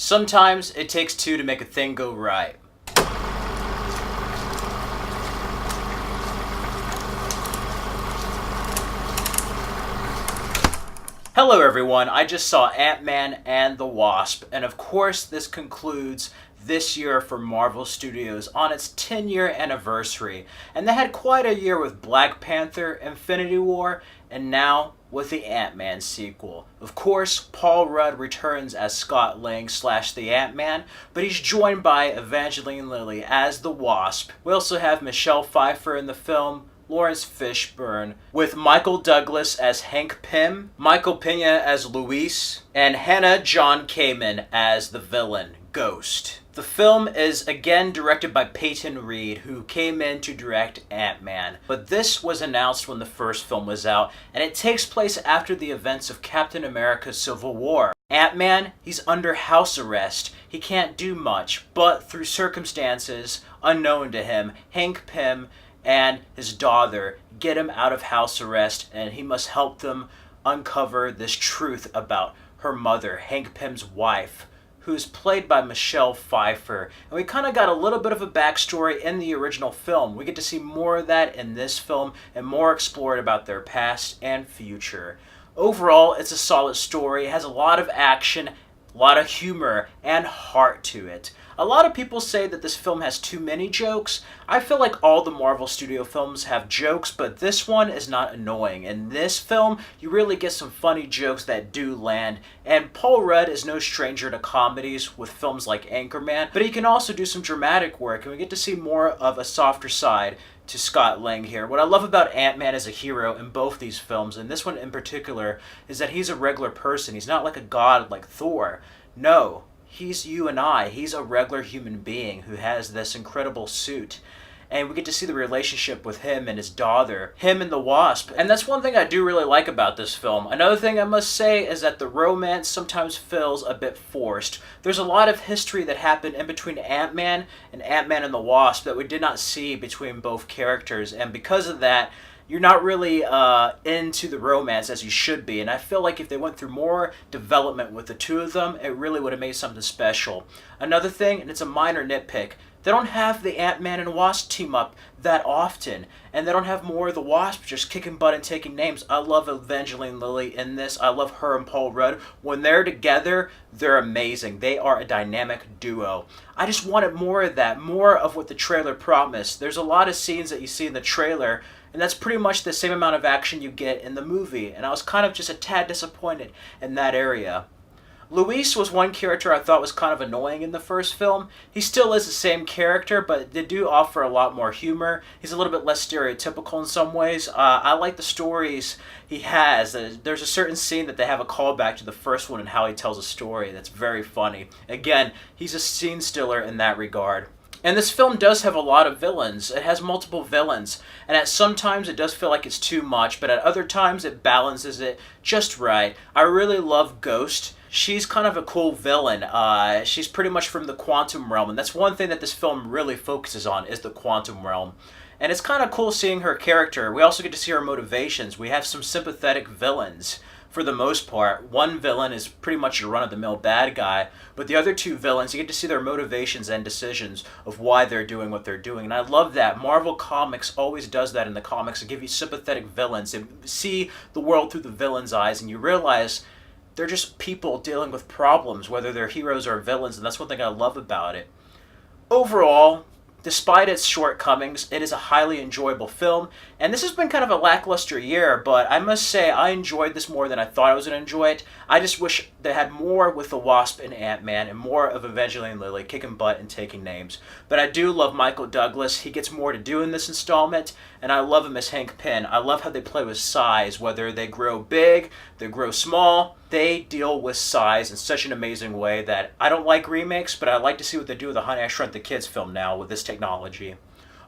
Sometimes it takes two to make a thing go right. Hello everyone, I just saw Ant-Man and the Wasp, and of course this concludes this year for Marvel Studios on its 10-year anniversary. And they had quite a year with Black Panther, Infinity War, and now with the Ant-Man sequel. Of course, Paul Rudd returns as Scott Lang / the Ant-Man, but he's joined by Evangeline Lilly as the Wasp. We also have Michelle Pfeiffer in the film, Lawrence Fishburne, with Michael Douglas as Hank Pym, Michael Pena as Luis, and Hannah John Kamen as the villain, Ghost. The film is again directed by Peyton Reed, who came in to direct Ant-Man. But this was announced when the first film was out, and it takes place after the events of Captain America: Civil War. Ant-Man, he's under house arrest. He can't do much, but through circumstances unknown to him, Hank Pym and his daughter get him out of house arrest, and he must help them uncover this truth about her mother, Hank Pym's wife, who's played by Michelle Pfeiffer. And we kind of got a little bit of a backstory in the original film. We get to see more of that in this film and more explored about their past and future. Overall, it's a solid story. It has a lot of action, a lot of humor, and heart to it. A lot of people say that this film has too many jokes. I feel like all the Marvel Studio films have jokes, but this one is not annoying. In this film, you really get some funny jokes that do land, and Paul Rudd is no stranger to comedies with films like Anchorman, but he can also do some dramatic work, and we get to see more of a softer side to Scott Lang here. What I love about Ant-Man as a hero in both these films, and this one in particular, is that he's a regular person. He's not like a god like Thor. No. He's you and I. He's a regular human being who has this incredible suit. And we get to see the relationship with him and his daughter, him and the Wasp. And that's one thing I do really like about this film. Another thing I must say is that the romance sometimes feels a bit forced. There's a lot of history that happened in between Ant-Man and the Wasp that we did not see between both characters. And because of that, you're not really into the romance as you should be. And I feel like if they went through more development with the two of them, it really would have made something special. Another thing, and it's a minor nitpick, they don't have the Ant-Man and Wasp team up that often. And they don't have more of the Wasp just kicking butt and taking names. I love Evangeline Lilly in this. I love her and Paul Rudd. When they're together, they're amazing. They are a dynamic duo. I just wanted more of that, more of what the trailer promised. There's a lot of scenes that you see in the trailer, and that's pretty much the same amount of action you get in the movie. And I was kind of just a tad disappointed in that area. Luis was one character I thought was kind of annoying in the first film. He still is the same character, but they do offer a lot more humor. He's a little bit less stereotypical in some ways. I like the stories he has. There's a certain scene that they have a callback to the first one and how he tells a story that's very funny. Again, he's a scene stealer in that regard. And this film does have a lot of villains. It has multiple villains. And at sometimes it does feel like it's too much, but at other times it balances it just right. I really love Ghost. She's kind of a cool villain. She's pretty much from the quantum realm. And that's one thing that this film really focuses on, is the quantum realm. And it's kind of cool seeing her character. We also get to see her motivations. We have some sympathetic villains. For the most part, one villain is pretty much a run-of-the-mill bad guy, but the other two villains, you get to see their motivations and decisions of why they're doing what they're doing. And I love that. Marvel Comics always does that in the comics. They give you sympathetic villains. They see the world through the villain's eyes, and you realize they're just people dealing with problems, whether they're heroes or villains, and that's one thing I love about it. Overall, despite its shortcomings, it is a highly enjoyable film, and this has been kind of a lackluster year, but I must say I enjoyed this more than I thought I was going to enjoy it. I just wish they had more with the Wasp and Ant-Man and more of Evangeline Lilly kicking butt and taking names. But I do love Michael Douglas. He gets more to do in this installment, and I love him as Hank Pym. I love how they play with size, whether they grow big, they grow small. They deal with size in such an amazing way that I don't like remakes, but I like to see what they do with the Honey, I Shrunk the Kids film now with this technology.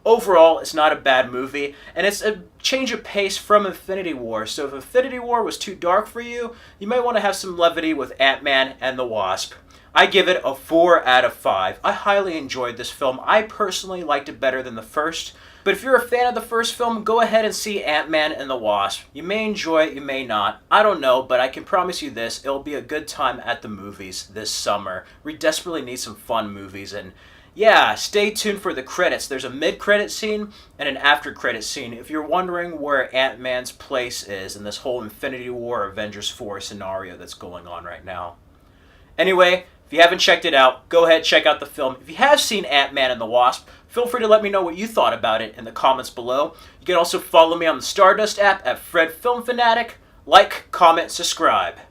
Overall, it's not a bad movie, and it's a change of pace from Infinity War. So if Infinity War was too dark for you, you might want to have some levity with Ant-Man and the Wasp. I give it a 4 out of 5. I highly enjoyed this film. I personally liked it better than the first. But if you're a fan of the first film, go ahead and see Ant-Man and the Wasp. You may enjoy it, you may not. I don't know, but I can promise you this, it'll be a good time at the movies this summer. We desperately need some fun movies, and yeah, stay tuned for the credits. There's a mid-credit scene and an after-credit scene. If you're wondering where Ant-Man's place is in this whole Infinity War Avengers 4 scenario that's going on right now. Anyway, if you haven't checked it out, go ahead, check out the film. If you have seen Ant-Man and the Wasp, feel free to let me know what you thought about it in the comments below. You can also follow me on the Stardust app at Fred Film Fanatic. Like, comment, subscribe.